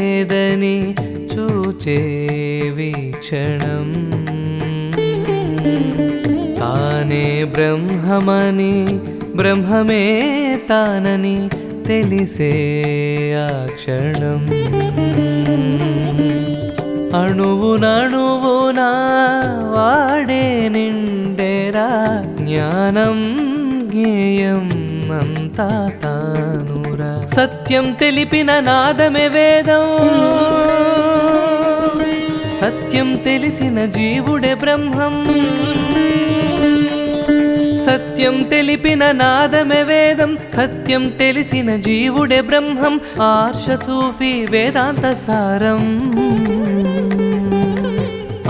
లేదని చూచే వీక్షణం తానే బ్రహ్మమని బ్రహ్మమే తానని తెలిసే ఆ క్షణం అణువునణువునా వాడే నిండెరా జ్ఞానం జ్ఞేయం అంతా తానురా సత్యం తెలిపిన నాదమే వేదం సత్యం తెలిసిన జీవుడే బ్రహ్మం సత్యం తెలిపిన నాదమే వేదం సత్యం తెలిసిన జీవుడే బ్రహ్మం ఆర్ష సూఫీ వేదాంత సారం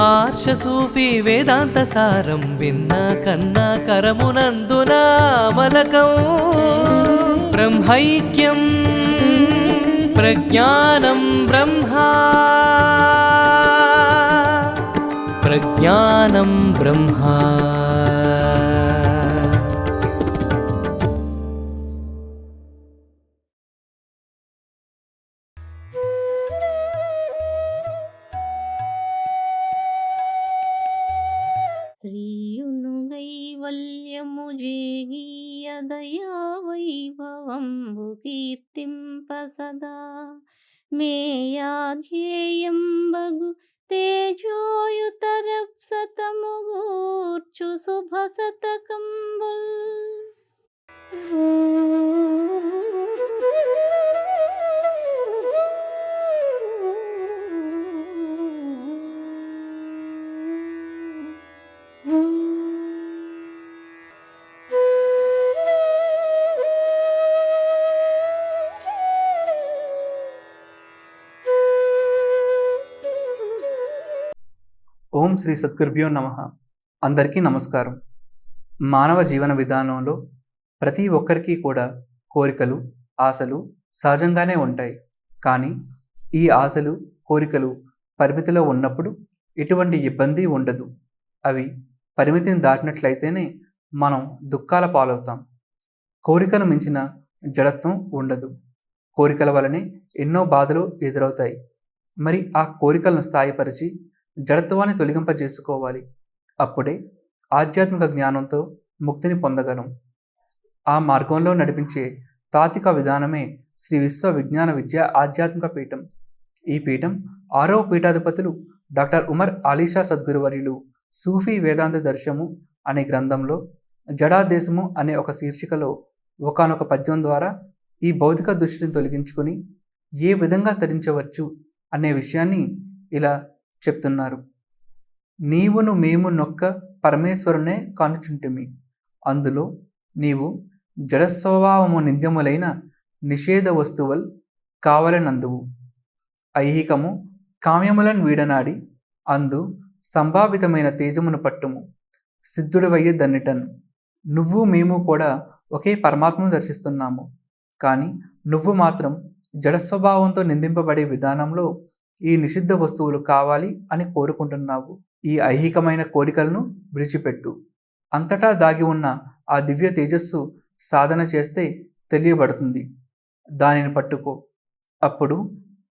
ఆర్ష సూఫీ వేదాంత సారం విన్నా కన్నా కరమునందున మలకం బ్రహ్మైక్యం ప్రజ్ఞానం బ్రహ్మా ప్రజ్ఞానం బ్రహ్మా శ్రీయును కైవల్యము జేగీయ దయా వైభవంబు కీర్తింప సదా మేయాధ్యేయంబగు తేజోయుతరప్సతము గూర్చు శుభ శతకంబుల్ ఓం శ్రీ సద్గురుభ్యో నమః. అందరికీ నమస్కారం. మానవ జీవన విధానంలో ప్రతి ఒక్కరికి కూడా కోరికలు, ఆశలు సహజంగానే ఉంటాయి. కానీ ఈ ఆశలు, కోరికలు పరిమితిలో ఉన్నప్పుడు ఎటువంటి ఇబ్బంది ఉండదు. అవి పరిమితిని దాటినట్లయితేనే మనం దుఃఖాల పాలవుతాం. కోరికను మించిన జడత్వం ఉండదు. కోరికల వలనే ఎన్నో బాధలు ఎదురవుతాయి. మరి ఆ కోరికలను స్థాయిపరిచి జడత్వాన్ని తొలగింపజేసుకోవాలి. అప్పుడే ఆధ్యాత్మిక జ్ఞానంతో ముక్తిని పొందగలం. ఆ మార్గంలో నడిపించే తాత్విక విధానమే శ్రీ విశ్వ విజ్ఞాన విద్య ఆధ్యాత్మిక పీఠం. ఈ పీఠం 6వ పీఠాధిపతులు డాక్టర్ ఉమర్ అలీషా సద్గురువర్యులు సూఫీ వేదాంత దర్శము అనే గ్రంథంలో జడాదేశము అనే ఒక శీర్షికలో ఒకానొక పద్యం ద్వారా ఈ భౌతిక దృష్టిని తొలగించుకొని ఏ విధంగా తరించవచ్చు అనే విషయాన్ని ఇలా చెప్తున్నారు. నీవును మేము నొక్క పరమేశ్వరునే కానుచుంటిమి, అందులో నీవు జడస్వభావము నింద్యములైన నిషేధ వస్తువుల్ కావలనందువు. ఐహికము కామ్యములను వీడనాడి అందు సంభావితమైన తేజమును పట్టుము, సిద్ధుడివయ్యే దన్నిటన్. నువ్వు మేము కూడా ఒకే పరమాత్మను దర్శిస్తున్నాము. కానీ నువ్వు మాత్రం జడస్వభావంతో నిందింపబడే విధానంలో ఈ నిషిద్ధ వస్తువులు కావాలి అని కోరుకుంటున్నావు. ఈ ఐహికమైన కోరికలను విడిచిపెట్టు. అంతటా దాగి ఉన్న ఆ దివ్య తేజస్సు సాధన చేస్తే తెలియబడుతుంది. దానిని పట్టుకో, అప్పుడు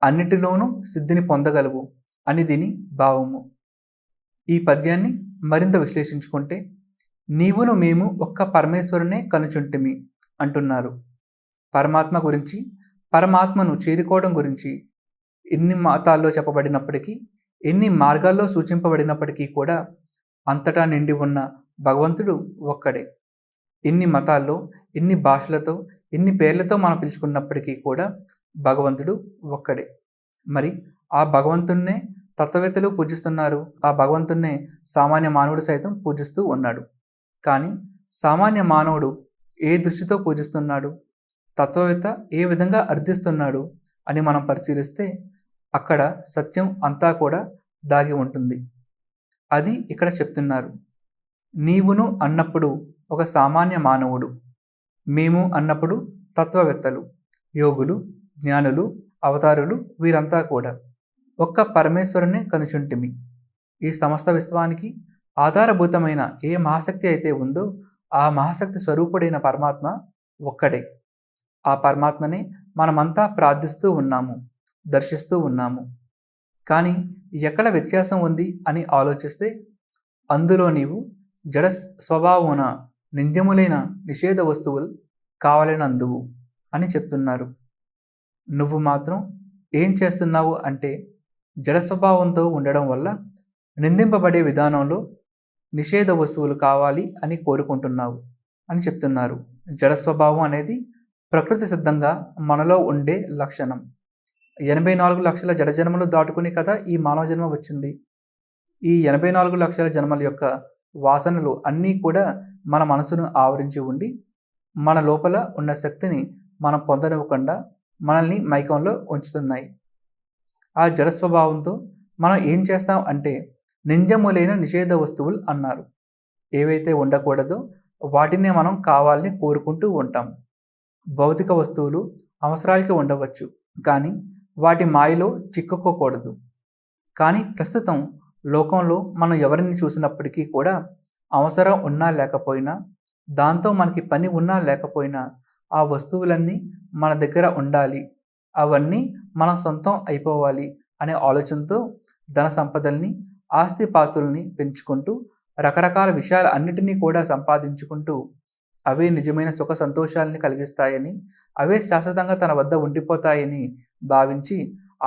అన్నిటిలోనూ సిద్ధిని పొందగలవు అని దీని భావము. ఈ పద్యాన్ని మరింత విశ్లేషించుకుంటే, నీవును మేము ఒక్క పరమేశ్వరునే కనుచుంటిమి అంటున్నారు. పరమాత్మ గురించి, పరమాత్మను చేరుకోవడం గురించి ఎన్ని మతాల్లో చెప్పబడినప్పటికీ, ఎన్ని మార్గాల్లో సూచింపబడినప్పటికీ కూడా అంతటా నిండి ఉన్న భగవంతుడు ఒక్కడే. ఎన్ని మతాల్లో, ఎన్ని భాషలతో, ఎన్ని పేర్లతో మనం పిలుచుకున్నప్పటికీ కూడా భగవంతుడు ఒక్కడే. మరి ఆ భగవంతున్నే తత్వవేత్తలు పూజిస్తున్నారు. ఆ భగవంతున్నే సామాన్య మానవుడు సైతం పూజిస్తూ ఉన్నాడు. కానీ సామాన్య మానవుడు ఏ దృష్టితో పూజిస్తున్నాడు, తత్వవేత్త ఏ విధంగా అర్థిస్తున్నాడు అని మనం పరిశీలిస్తే అక్కడ సత్యం అంతా కూడా దాగి ఉంటుంది. అది ఇక్కడ చెప్తున్నారు. నీవును అన్నప్పుడు ఒక సామాన్య మానవుడు, మేము అన్నప్పుడు తత్వవేత్తలు, యోగులు, జ్ఞానులు, అవతారులు వీరంతా కూడా ఒక్క పరమేశ్వరుని కనుచుంటిమి. ఈ సమస్త విశ్వానికి ఆధారభూతమైన ఏ మహాశక్తి అయితే ఉందో ఆ మహాశక్తి స్వరూపుడైన పరమాత్మ ఒక్కడే. ఆ పరమాత్మనే మనమంతా ప్రార్థిస్తూ ఉన్నాము. దర్శిస్తూ ఉన్నాము. కానీ ఎక్కడ వ్యత్యాసం ఉంది అని ఆలోచిస్తే అందులో నీవు జడ స్వభావమున నింద్యములైన నిషేధ వస్తువులు కావాలనందువు అని చెప్తున్నారు. నువ్వు మాత్రం ఏం చేస్తున్నావు అంటే జడ స్వభావంతో ఉండడం వల్ల నిందింపబడే విధానంలో నిషేధ వస్తువులు కావాలి అని కోరుకుంటున్నావు అని చెప్తున్నారు. జడ స్వభావం అనేది ప్రకృతి సిద్ధంగా మనలో ఉండే లక్షణం. 84 లక్షల జడ జన్మలు దాటుకుని కదా ఈ మానవ జన్మ వచ్చింది. ఈ 84 లక్షల జన్మల యొక్క వాసనలు అన్నీ కూడా మన మనసును ఆవరించి ఉండి మన లోపల ఉన్న శక్తిని మనం పొందనివ్వకుండా మనల్ని మైకంలో ఉంచుతున్నాయి. ఆ జడ స్వభావంతో మనం ఏం చేస్తాం అంటే నింద్యములైన నిషేధ వస్తువులు అన్నారు. ఏవైతే ఉండకూడదో వాటినే మనం కావాలని కోరుకుంటూ ఉంటాం. భౌతిక వస్తువులు అవసరాలకి ఉండవచ్చు, కానీ వాటి మాయలో చిక్కుకోకూడదు. కానీ ప్రస్తుతం లోకంలో మనం ఎవరిని చూసినప్పటికీ కూడా అవసరం ఉన్నా లేకపోయినా, దాంతో మనకి పని ఉన్నా లేకపోయినా ఆ వస్తువులన్నీ మన దగ్గర ఉండాలి, అవన్నీ మన సొంతం అయిపోవాలి అనే ఆలోచనతో ధన సంపదల్ని, ఆస్తిపాస్తుల్ని పెంచుకుంటూ రకరకాల విషయాలు అన్నిటినీ కూడా సంపాదించుకుంటూ అవే నిజమైన సుఖ సంతోషాలని కలిగిస్తాయని, అవే శాశ్వతంగా తన వద్ద ఉండిపోతాయని భావించి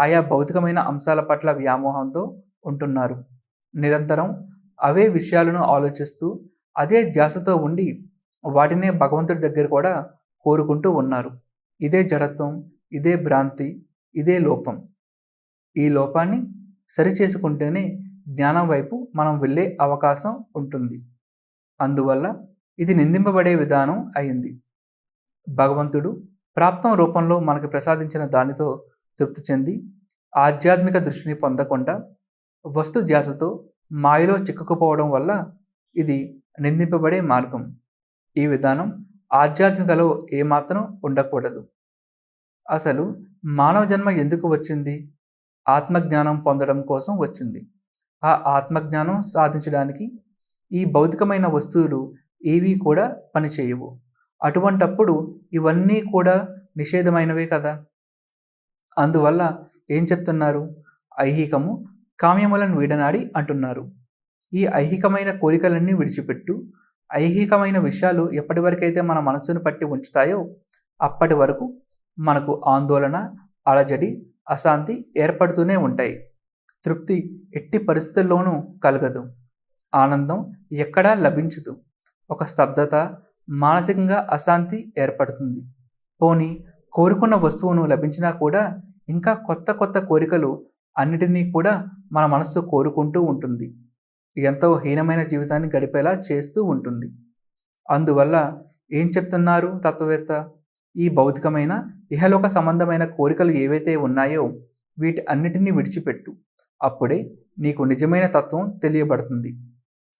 ఆయా భౌతికమైన అంశాల పట్ల వ్యామోహంతో ఉంటున్నారు. నిరంతరం అవే విషయాలను ఆలోచిస్తూ అదే ధ్యాసతో ఉండి వాటినే భగవంతుడి దగ్గర కూడా కోరుకుంటూ ఉన్నారు. ఇదే జడత్వం, ఇదే భ్రాంతి, ఇదే లోపం. ఈ లోపాన్ని సరిచేసుకుంటేనే జ్ఞానం వైపు మనం వెళ్ళే అవకాశం ఉంటుంది. అందువల్ల ఇది నిందింపబడే విధానం అయింది. భగవంతుడు ప్రాప్తం రూపంలో మనకు ప్రసాదించిన దానితో తృప్తి చెంది ఆధ్యాత్మిక దృష్టిని పొందకుండా వస్తు ధ్యాసతో మాయలో చిక్కుకుపోవడం వల్ల ఇది నిందింపబడే మార్గం. ఈ విధానం ఆధ్యాత్మికలో ఏమాత్రం ఉండకూడదు. అసలు మానవ జన్మ ఎందుకు వచ్చింది? ఆత్మజ్ఞానం పొందడం కోసం వచ్చింది. ఆ ఆత్మజ్ఞానం సాధించడానికి ఈ భౌతికమైన వస్తువులు ఏవీ కూడా పనిచేయవు. అటువంటప్పుడు ఇవన్నీ కూడా నిషేధమైనవే కదా. అందువల్ల ఏం చెప్తున్నారు? ఐహికము కామ్యములను వీడనాడి అంటున్నారు. ఈ ఐహికమైన కోరికలన్నీ విడిచిపెట్టు. ఐహికమైన విషయాలు ఎప్పటి వరకైతే మన మనసును పట్టి ఉంచుతాయో అప్పటి వరకు మనకు ఆందోళన, అలజడి, అశాంతి ఏర్పడుతూనే ఉంటాయి. తృప్తి ఎట్టి పరిస్థితుల్లోనూ కలగదు. ఆనందం ఎక్కడా లభించదు. ఒక స్తబ్దత, మానసికంగా అశాంతి ఏర్పడుతుంది. పోనీ కోరుకున్న వస్తువును లభించినా కూడా ఇంకా కొత్త కొత్త కోరికలు అన్నిటినీ కూడా మన మనస్సు కోరుకుంటూ ఉంటుంది. ఎంతో హీనమైన జీవితాన్ని గడిపేలా చేస్తూ ఉంటుంది. అందువల్ల ఏం చెప్తున్నారు తత్వవేత్త? ఈ భౌతికమైన ఇహలోక సంబంధమైన కోరికలు ఏవైతే ఉన్నాయో వీటి అన్నిటినీ విడిచిపెట్టు. అప్పుడే నీకు నిజమైన తత్వం తెలియబడుతుంది.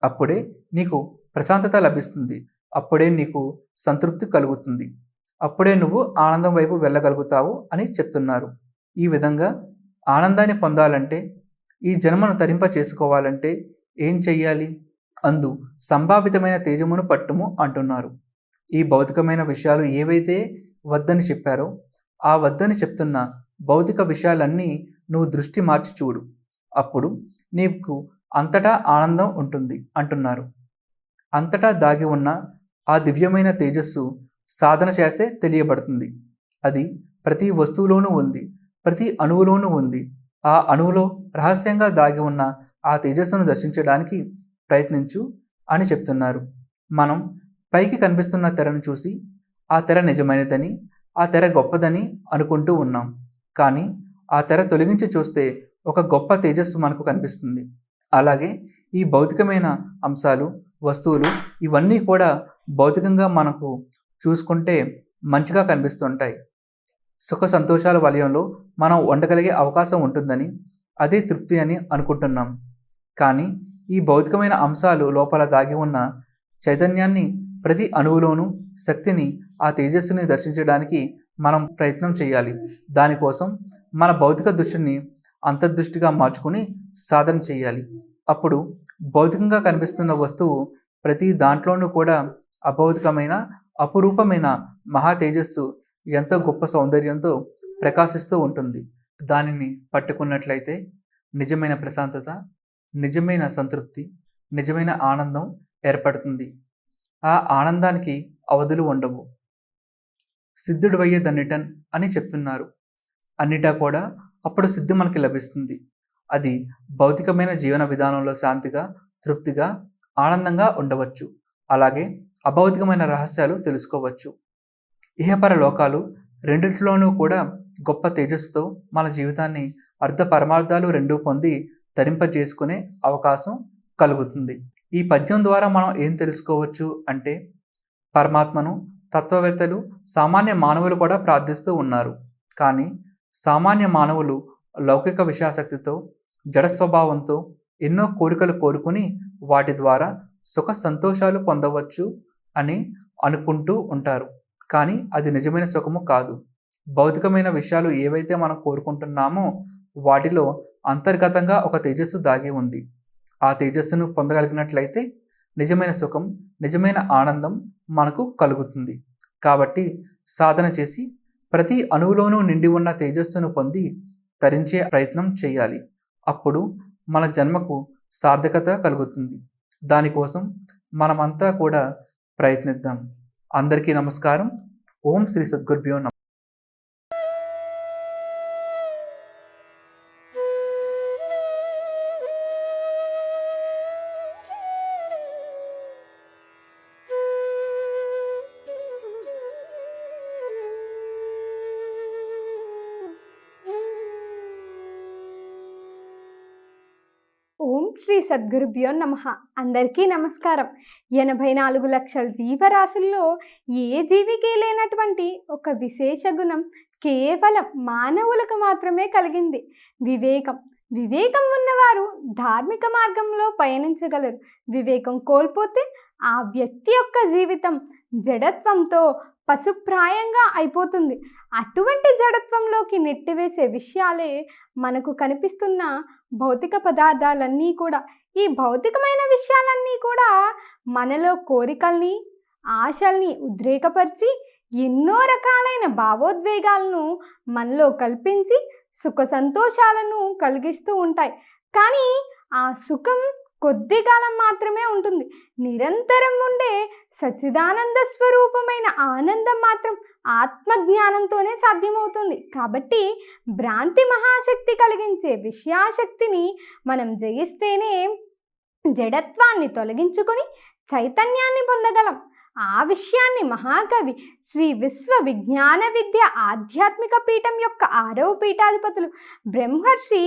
అప్పుడే నీకు ప్రశాంతత లభిస్తుంది. అప్పుడే నీకు సంతృప్తి కలుగుతుంది. అప్పుడే నువ్వు ఆనందం వైపు వెళ్ళగలుగుతావు అని చెప్తున్నారు. ఈ విధంగా ఆనందాన్ని పొందాలంటే, ఈ జన్మను తరింప చేసుకోవాలంటే ఏం చెయ్యాలి? అందు సంభావితమైన తేజమును పట్టుము అంటున్నారు. ఈ భౌతికమైన విషయాలు ఏవైతే వద్దని చెప్పారో ఆ వద్దని చెప్తున్న భౌతిక విషయాలన్నీ నువ్వు దృష్టి మార్చి చూడు. అప్పుడు నీకు అంతటా ఆనందం ఉంటుంది అంటున్నారు. అంతటా దాగి ఉన్న ఆ దివ్యమైన తేజస్సు సాధన చేస్తే తెలియబడుతుంది. అది ప్రతి వస్తువులోనూ ఉంది, ప్రతి అణువులోనూ ఉంది. ఆ అణువులో రహస్యంగా దాగి ఉన్న ఆ తేజస్సును దర్శించడానికి ప్రయత్నించు అని చెప్తున్నారు. మనం పైకి కనిపిస్తున్న తెరను చూసి ఆ తెర నిజమైనదని, ఆ తెర గొప్పదని అనుకుంటూ ఉన్నాం. కానీ ఆ తెర తొలగించి చూస్తే ఒక గొప్ప తేజస్సు మనకు కనిపిస్తుంది. అలాగే ఈ భౌతికమైన అంశాలు, వస్తువులు ఇవన్నీ కూడా భౌతికంగా మనకు చూసుకుంటే మంచిగా కనిపిస్తుంటాయి. సుఖ సంతోషాల వలయంలో మనం ఉండగలిగే అవకాశం ఉంటుందని, అదే తృప్తి అని అనుకుంటున్నాం. కానీ ఈ భౌతికమైన అంశాలు లోపల దాగి ఉన్న చైతన్యాన్ని, ప్రతి అణువులోనూ శక్తిని, ఆ తేజస్సుని దర్శించడానికి మనం ప్రయత్నం చేయాలి. దానికోసం మన భౌతిక దృష్టిని అంతర్దృష్టిగా మార్చుకుని సాధన చేయాలి. అప్పుడు భౌతికంగా కనిపిస్తున్న వస్తువు ప్రతి దాంట్లోనూ కూడా అభౌతికమైన, అపురూపమైన మహా తేజస్సు ఎంతో గొప్ప సౌందర్యంతో ప్రకాశిస్తూ ఉంటుంది. దానిని పట్టుకున్నట్లయితే నిజమైన ప్రశాంతత, నిజమైన సంతృప్తి, నిజమైన ఆనందం ఏర్పడుతుంది. ఆ ఆనందానికి అవధులు ఉండవు. సిద్ధుడవయ్యే దన్నిటన్ అని చెప్తున్నారు. అన్నిటా కూడా అప్పుడు సిద్ధి మనకి లభిస్తుంది. అది భౌతికమైన జీవన విధానంలో శాంతిగా, తృప్తిగా, ఆనందంగా ఉండవచ్చు. అలాగే అభౌతికమైన రహస్యాలు తెలుసుకోవచ్చు. ఇహపర లోకాలు రెండిట్లోనూ కూడా గొప్ప తేజస్సుతో మన జీవితాన్ని అర్ధ పరమార్థాలు రెండూ పొంది ధరింపజేసుకునే అవకాశం కలుగుతుంది. ఈ పద్యం ద్వారా మనం ఏం తెలుసుకోవచ్చు అంటే, పరమాత్మను తత్వవేత్తలు, సామాన్య మానవులు కూడా ప్రార్థిస్తూ ఉన్నారు. కానీ సామాన్య మానవులు లౌకిక విషయాసక్తితో, జడ స్వభావంతో ఎన్నో కోరికలు కోరుకుని వాటి ద్వారా సుఖ సంతోషాలు పొందవచ్చు అని అనుకుంటూ ఉంటారు. కానీ అది నిజమైన సుఖము కాదు. భౌతికమైన విషయాలు ఏవైతే మనం కోరుకుంటున్నామో వాటిలో అంతర్గతంగా ఒక తేజస్సు దాగి ఉంది. ఆ తేజస్సును పొందగలిగినట్లయితే నిజమైన సుఖం, నిజమైన ఆనందం మనకు కలుగుతుంది. కాబట్టి సాధన చేసి ప్రతి అణువులోనూ నిండి ఉన్న తేజస్సును పొంది తరించే ప్రయత్నం చేయాలి. అప్పుడు మన జన్మకు సార్థకత కలుగుతుంది. దానికోసం మనమంతా కూడా ప్రయత్నిద్దాం. అందరికీ నమస్కారం. ఓం శ్రీ సద్గురుభ్యో నమః. ఓం శ్రీ సద్గురుభ్యో నమః. అందరికీ నమస్కారం. 84 లక్షల జీవరాశుల్లో ఏ జీవికి లేనటువంటి ఒక విశేష గుణం కేవలం మానవులకు మాత్రమే కలిగింది: వివేకం. వివేకం ఉన్నవారు ధార్మిక మార్గంలో పయనించగలరు. వివేకం కోల్పోతే ఆ వ్యక్తి యొక్క జీవితం జడత్వంతో పశుప్రాయంగా అయిపోతుంది. అటువంటి జడత్వంలోకి నెట్టివేసే విషయాలే మనకు కనిపిస్తున్న భౌతిక పదార్థాలన్నీ కూడా. ఈ భౌతికమైన విషయాలన్నీ కూడా మనలో కోరికల్ని, ఆశల్ని ఉద్రేకపరిచి ఎన్నో రకాలైన భావోద్వేగాలను మనలో కల్పించి సుఖ సంతోషాలను కలిగిస్తూ ఉంటాయి. కానీ ఆ సుఖం కొద్ది కాలం మాత్రమే ఉంటుంది. నిరంతరం ఉండే సచ్చిదానంద స్వరూపమైన ఆనందం మాత్రం ఆత్మజ్ఞానంతోనే సాధ్యమవుతుంది. కాబట్టి భ్రాంతి మహాశక్తి కలిగించే విషయాశక్తిని మనం జయిస్తేనే జడత్వాన్ని తొలగించుకొని చైతన్యాన్ని పొందగలం. ఆ విషయాన్ని మహాకవి శ్రీ విశ్వ విజ్ఞాన విద్య ఆధ్యాత్మిక పీఠం యొక్క 6వ పీఠాధిపతులు బ్రహ్మర్షి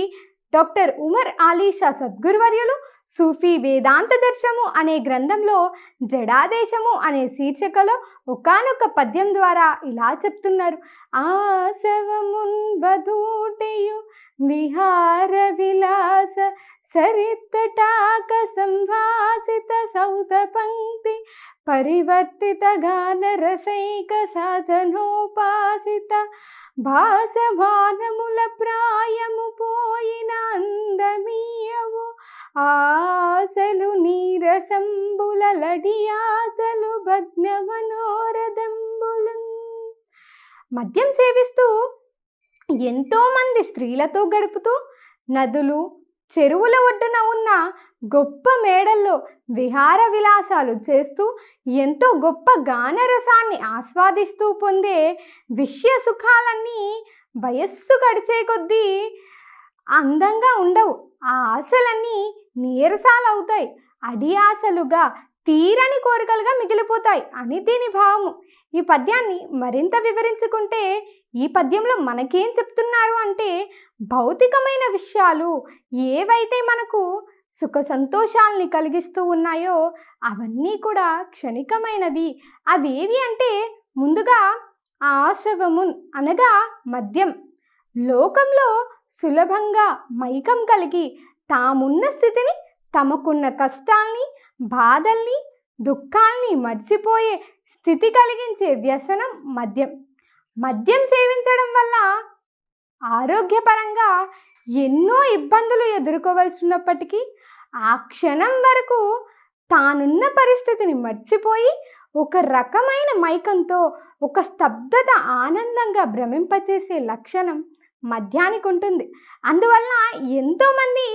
డాక్టర్ ఉమర్ ఆలీషా సద్గురువర్యులు సూఫీ వేదాంత దర్శము అనే గ్రంథంలో జడాదేశము అనే శీర్షికలో ఒకానొక పద్యం ద్వారా ఇలా చెప్తున్నారు: ఆసవమున్ వధూటయు విహార విలాస సరిత్తటాక సంభాసిత సౌత పంక్తి పరివర్తిత గాన రసైక సాధనోపాసిత భాసమానముల ప్రాయము పోయిన అందమీయవు ఆశలు నీరసంబుల లడియాసలు భగ్న మనోరథంబులు. మద్యం సేవిస్తూ ఎంతోమంది స్త్రీలతో గడుపుతూ నదులు, చెరువుల ఒడ్డున ఉన్న గొప్ప మేడల్లో విహార విలాసాలు చేస్తూ ఎంతో గొప్ప గానరసాన్ని ఆస్వాదిస్తూ పొందే విషయ సుఖాలన్నీ వయస్సు గడిచే కొద్దీ అందంగా ఉండవు. ఆ ఆశలన్నీ నీరసాలవుతాయి, అడి ఆశలుగా, తీరని కోరికలుగా మిగిలిపోతాయి అని దీని భావము. ఈ పద్యాన్ని మరింత వివరించుకుంటే ఈ పద్యంలో మనకేం చెప్తున్నారు అంటే, భౌతికమైన విషయాలు ఏవైతే మనకు సుఖ సంతోషాల్ని కలిగిస్తూ ఉన్నాయో అవన్నీ కూడా క్షణికమైనవి. అవేవి అంటే, ముందుగా ఆసవమున్ అనగా మద్యం. లోకంలో సులభంగా మైకం కలిగి తామున్న స్థితిని, తమకున్న కష్టాల్ని, బాధల్ని, దుఃఖాల్ని మర్చిపోయే స్థితి కలిగించే వ్యసనం మద్యం. మద్యం సేవించడం వల్ల ఆరోగ్యపరంగా ఎన్నో ఇబ్బందులు ఎదుర్కోవాల్సి ఉన్నప్పటికీ ఆ క్షణం వరకు తానున్న పరిస్థితిని మర్చిపోయి ఒక రకమైన మైకంతో, ఒక స్తబ్దత ఆనందంగా భ్రమింపచేసే లక్షణం మద్యానికి ఉంటుంది. అందువల్ల ఎంతోమంది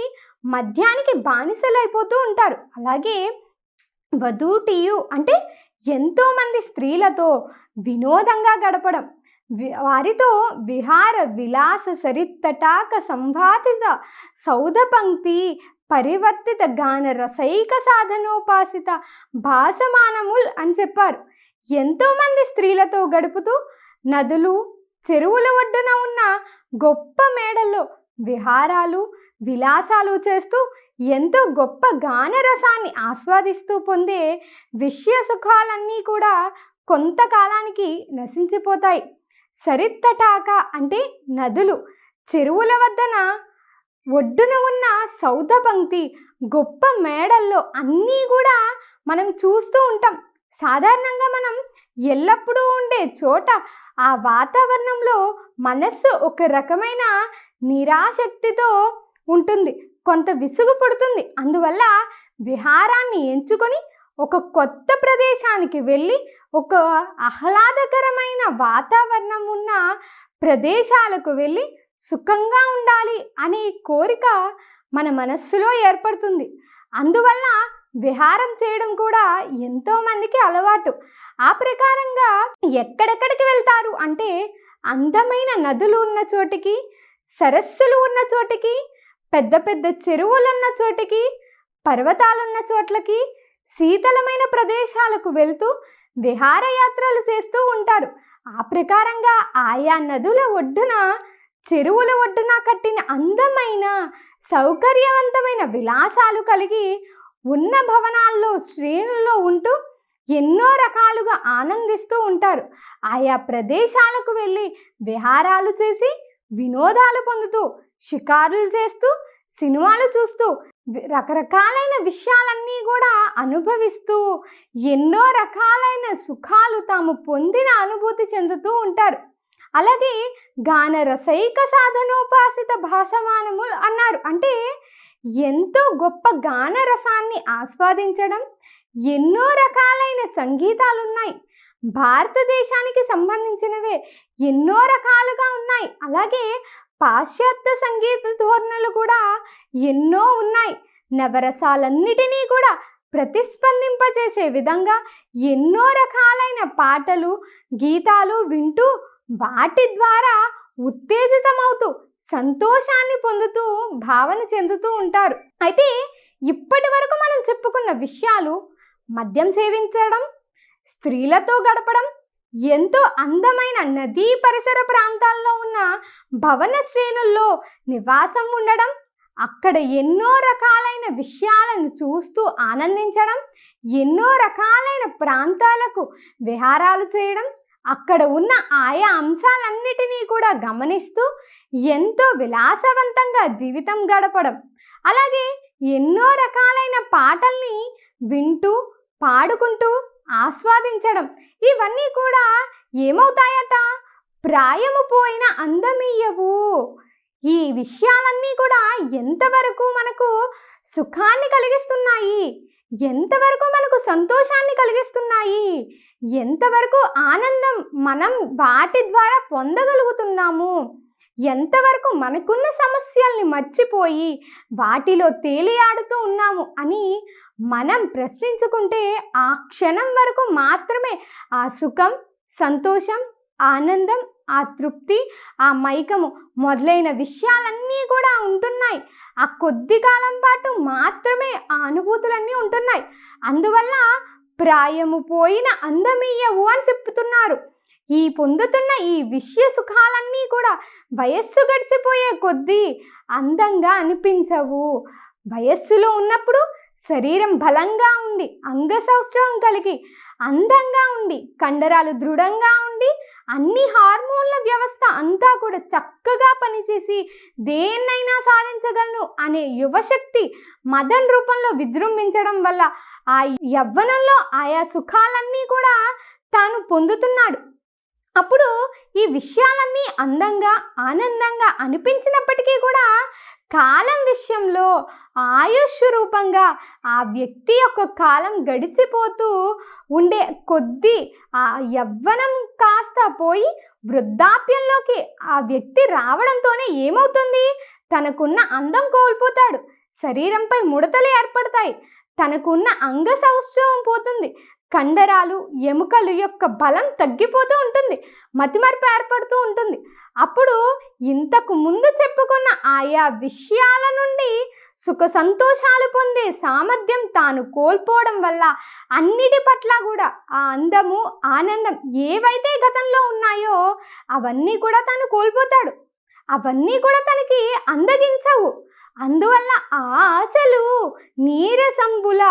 మద్యానికి బానిసలైపోతూ ఉంటారు. అలాగే వధూటియు అంటే ఎంతోమంది స్త్రీలతో వినోదంగా గడపడం, వారితో విహార విలాస సరిత్తటాక సంవాదిత సౌధ పంక్తి పరివర్తిత గాన రసైక సాధనోపాసిత భాసమానముల్ అని చెప్పారు. ఎంతోమంది స్త్రీలతో గడుపుతూ నదులు చెరువుల ఒడ్డున ఉన్న గొప్ప మేడల్లో విహారాలు విలాసాలు చేస్తూ ఎంతో గొప్ప గానరసాన్ని ఆస్వాదిస్తూ పొందే విషయ సుఖాలన్నీ కూడా కొంతకాలానికి నశించిపోతాయి. సరిత్తటాక అంటే నదులు, చెరువుల వద్దన ఒడ్డున ఉన్న సౌధ పంక్తి గొప్ప మేడల్లో అన్నీ కూడా మనం చూస్తూ ఉంటాం. సాధారణంగా మనం ఎల్లప్పుడూ ఉండే చోట ఆ వాతావరణంలో మనస్సు ఒక రకమైన నిరాసక్తితో ఉంటుంది, కొంత విసుగు పుడుతుంది. అందువల్ల విహారాన్ని ఎంచుకొని ఒక కొత్త ప్రదేశానికి వెళ్ళి ఒక ఆహ్లాదకరమైన వాతావరణం ఉన్న ప్రదేశాలకు వెళ్ళి సుఖంగా ఉండాలి అనే కోరిక మన మనస్సులో ఏర్పడుతుంది. అందువల్ల విహారం చేయడం కూడా ఎంతోమందికి అలవాటు. ఆ ప్రకారంగా ఎక్కడెక్కడికి వెళ్తారు అంటే అందమైన నదులు ఉన్న చోటికి, సరస్సులు ఉన్న చోటికి, పెద్ద పెద్ద చెరువులు ఉన్న చోటికి, పర్వతాలున్న చోట్లకి, శీతలమైన ప్రదేశాలకు వెళ్తూ విహారయాత్రలు చేస్తూ ఉంటారు. ఆ ప్రకారంగా ఆయా నదుల ఒడ్డున చెరువుల ఒడ్డున కట్టిన అందమైన సౌకర్యవంతమైన విలాసాలు కలిగి ఉన్న భవనాల్లో శ్రేణుల్లో ఉంటూ ఎన్నో రకాలుగా ఆనందిస్తూ ఉంటారు. ఆయా ప్రదేశాలకు వెళ్ళి విహారాలు చేసి వినోదాలు పొందుతూ షికారులు చేస్తూ సినిమాలు చూస్తూ రకరకాలైన విషయాలన్నీ కూడా అనుభవిస్తూ ఎన్నో రకాలైన సుఖాలు తాము పొందిన అనుభూతి చెందుతూ ఉంటారు. అలాగే గాన రసైక సాధనోపాసిత భాసమానము అన్నారు. అంటే ఎంతో గొప్ప గాన రసాన్ని ఆస్వాదించడం, ఎన్నో రకాలైన సంగీతాలు ఉన్నాయి. భారతదేశానికి సంబంధించినవే ఎన్నో రకాలుగా ఉన్నాయి. అలాగే పాశ్చాత్య సంగీత ధోరణులు కూడా ఎన్నో ఉన్నాయి. నవరసాలన్నిటినీ కూడా ప్రతిస్పందింపజేసే విధంగా ఎన్నో రకాలైన పాటలు గీతాలు వింటూ వాటి ద్వారా ఉత్తేజితమవుతూ సంతోషాన్ని పొందుతూ భావన చెందుతూ ఉంటారు. అయితే ఇప్పటి వరకు మనం చెప్పుకున్న విషయాలు మద్యం సేవించడం, స్త్రీలతో గడపడం, ఎంతో అందమైన నదీ పరిసర ప్రాంతాల్లో ఉన్న భవన శ్రేణుల్లో నివాసం ఉండడం, అక్కడ ఎన్నో రకాలైన విషయాలను చూస్తూ ఆనందించడం, ఎన్నో రకాలైన ప్రాంతాలకు విహారాలు చేయడం, అక్కడ ఉన్న ఆయా అంశాలన్నిటినీ కూడా గమనిస్తూ ఎంతో విలాసవంతంగా జీవితం గడపడం, అలాగే ఎన్నో రకాలైన పాటల్ని వింటూ పాడుకుంటూ ఆస్వాదించడం, ఇవన్నీ కూడా ఏమవుతాయట? ప్రాయము పోయిన అందమీయవు. ఈ విషయాలన్నీ కూడా ఎంతవరకు మనకు సుఖాన్ని కలిగిస్తున్నాయి, ఎంతవరకు మనకు సంతోషాన్ని కలిగిస్తున్నాయి, ఎంతవరకు ఆనందం మనం వాటి ద్వారా పొందగలుగుతున్నాము, ఎంతవరకు మనకున్న సమస్యల్ని మర్చిపోయి వాటిలో తేలియాడుతూ ఉన్నాము అని మనం ప్రశ్నించుకుంటే ఆ క్షణం వరకు మాత్రమే ఆ సుఖం, సంతోషం, ఆనందం, ఆ తృప్తి, ఆ మైకము మొదలైన విషయాలన్నీ కూడా ఉంటున్నాయి. ఆ కొద్ది కాలం పాటు మాత్రమే ఆ అనుభూతులన్నీ ఉంటున్నాయి. అందువల్ల ప్రాయము పోయిన అందమీయవు అని చెప్తున్నారు. ఈ పొందుతున్న ఈ విషయ సుఖాలన్నీ కూడా వయస్సు గడిచిపోయే కొద్దీ అందంగా అనిపించవు. వయస్సులో ఉన్నప్పుడు శరీరం బలంగా ఉండి, అంగసౌష్ఠవం కలిగి, అందంగా ఉండి, కండరాలు దృఢంగా ఉండి, అన్ని హార్మోన్ల వ్యవస్థ అంతా కూడా చక్కగా పనిచేసి దేన్నైనా సాధించగలను అనే యువశక్తి మదన్ రూపంలో విజృంభించడం వల్ల ఆ యవ్వనంలో ఆయా సుఖాలన్నీ కూడా తాను పొందుతున్నాడు. అప్పుడు ఈ విషయాలన్నీ అందంగా ఆనందంగా అనిపించినప్పటికీ కూడా కాలం విషయంలో ఆయుష్ రూపంగా ఆ వ్యక్తి యొక్క కాలం గడిచిపోతూ ఉండే కొద్దీ ఆ యవ్వనం కాస్త పోయి వృద్ధాప్యంలోకి ఆ వ్యక్తి రావడంతోనే ఏమవుతుంది? తనకున్న అందం కోల్పోతాడు, శరీరంపై ముడతలు ఏర్పడతాయి, తనకున్న అంగ సౌష్ఠవం పోతుంది, కండరాలు ఎముకలు యొక్క బలం తగ్గిపోతూ ఉంటుంది, మతిమరుపు ఏర్పడుతూ ఉంటుంది. అప్పుడు ఇంతకు ముందు చెప్పుకున్న ఆయా విషయాల నుండి సుఖ సంతోషాలు పొందే సామర్థ్యం తాను కోల్పోవడం వల్ల అన్నిటి పట్ల కూడా ఆ అందము ఆనందం ఏవైతే గతంలో ఉన్నాయో అవన్నీ కూడా తాను కోల్పోతాడు, అవన్నీ కూడా తనకి అందగించవు. అందువల్ల ఆ ఆశలు నీరసంబుల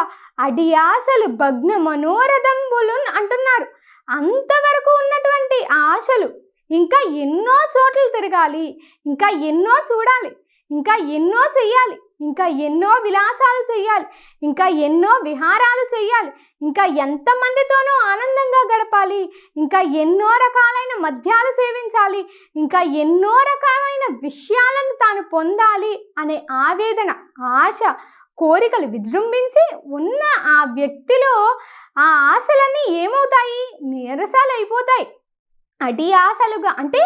అడి ఆశలు భగ్న మనోరథంబులు అంటున్నారు. అంతవరకు ఉన్నటువంటి ఆశలు ఇంకా ఎన్నో చోట్ల తిరగాలి, ఇంకా ఎన్నో చూడాలి, ఇంకా ఎన్నో చెయ్యాలి, ఇంకా ఎన్నో విలాసాలు చెయ్యాలి, ఇంకా ఎన్నో విహారాలు చెయ్యాలి, ఇంకా ఎంతమందితోనూ ఆనందంగా గడపాలి, ఇంకా ఎన్నో రకాలైన మద్యాలు సేవించాలి, ఇంకా ఎన్నో రకాలైన విషయాలను తాను పొందాలి అనే ఆవేదన, ఆశ, కోరికలు విజృంభించి ఉన్న ఆ వ్యక్తిలో ఆ ఆశలన్నీ ఏమవుతాయి? నీరసాలు అయిపోతాయి. అడి ఆశలుగా అంటే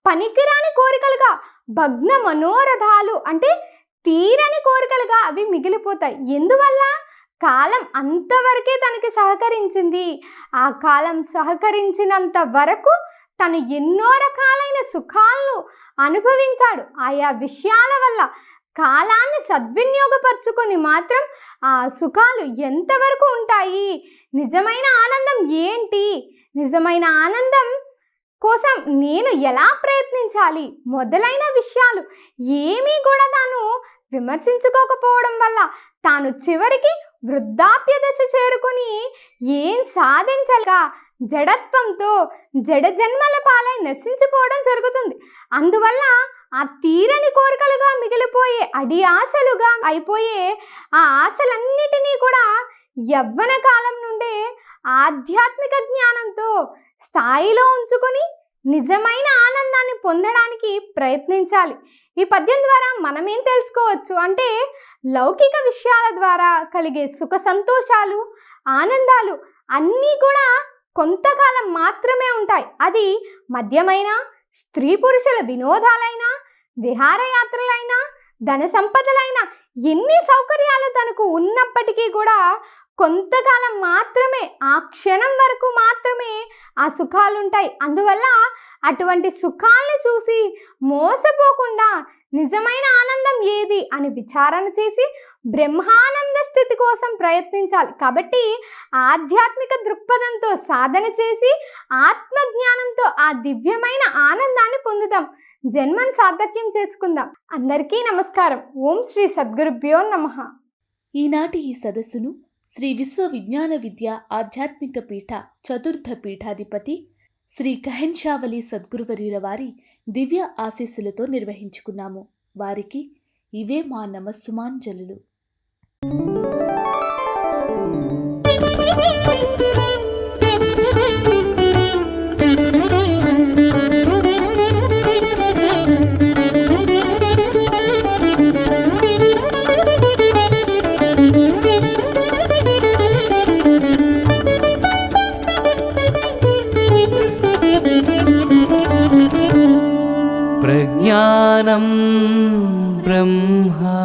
పనికిరాని కోరికలుగా, భగ్న మనోరథాలు అంటే తీరని కోరికలుగా అవి మిగిలిపోతాయి. ఎందువల్ల? కాలం అంతవరకే తనకి సహకరించింది. ఆ కాలం సహకరించినంత వరకు తను ఎన్నో రకాలైన సుఖాలను అనుభవించాడు. ఆయా విషయాల వల్ల కాలాన్ని సద్వినియోగపరుచుకొని మాత్రం ఆ సుఖాలు ఎంతవరకు ఉంటాయి? నిజమైన ఆనందం ఏంటి? నిజమైన ఆనందం కోసం నేను ఎలా ప్రయత్నించాలి? మొదలైన విషయాలు ఏమీ కూడా తాను విమర్శించుకోకపోవడం వల్ల తాను చివరికి వృద్ధాప్య దశ చేరుకుని ఏం సాధించలేక జడత్వంతో జడ జన్మల పాలై నశించిపోవడం జరుగుతుంది. అందువల్ల ఆ తీరని కోరికలుగా మిగిలిపోయే అడి ఆశలుగా అయిపోయే ఆ ఆశలన్నిటినీ కూడా యవ్వన కాలం నుండే ఆధ్యాత్మిక జ్ఞానంతో స్థాయిలో ఉంచుకొని నిజమైన ఆనందాన్ని పొందడానికి ప్రయత్నించాలి. ఈ పద్యం ద్వారా మనం ఏం తెలుసుకోవచ్చు అంటే లౌకిక విషయాల ద్వారా కలిగే సుఖ సంతోషాలు, ఆనందాలు అన్నీ కూడా కొంతకాలం మాత్రమే ఉంటాయి. అది మద్యమైన, స్త్రీ పురుషుల వినోదాలైనా, విహారయాత్రలైనా, ధన సంపదలైనా, ఎన్ని సౌకర్యాలు తనకు ఉన్నప్పటికీ కూడా కొంతకాలం మాత్రమే, ఆ క్షణం వరకు మాత్రమే ఆ సుఖాలు ఉంటాయి. అందువల్ల అటువంటి సుఖాలను చూసి మోసపోకుండా నిజమైన ఆనందం ఏది అని విచారణ చేసి బ్రహ్మానంద స్థితి కోసం ప్రయత్నించాలి. కాబట్టి ఆధ్యాత్మిక దృక్పథంతో సాధన చేసి ఆత్మజ్ఞానంతో ఆ దివ్యమైన ఆనందాన్ని పొందుతాం. జన్మను సార్థక్యం చేసుకుందాం. అందరికీ నమస్కారం. ఓం శ్రీ సద్గురుభ్యో నమః. ఈనాటి ఈ సదస్సును శ్రీ విశ్వ విజ్ఞాన విద్య ఆధ్యాత్మిక పీఠ చతుర్థ పీఠాధిపతి శ్రీ కహెన్షావలి సద్గురువర్యుల వారి దివ్య ఆశీస్సులతో నిర్వహించుకున్నాము. వారికి ఇవే మా నమస్సుమాంజలులు. प्रज्ञानं ब्रह्मा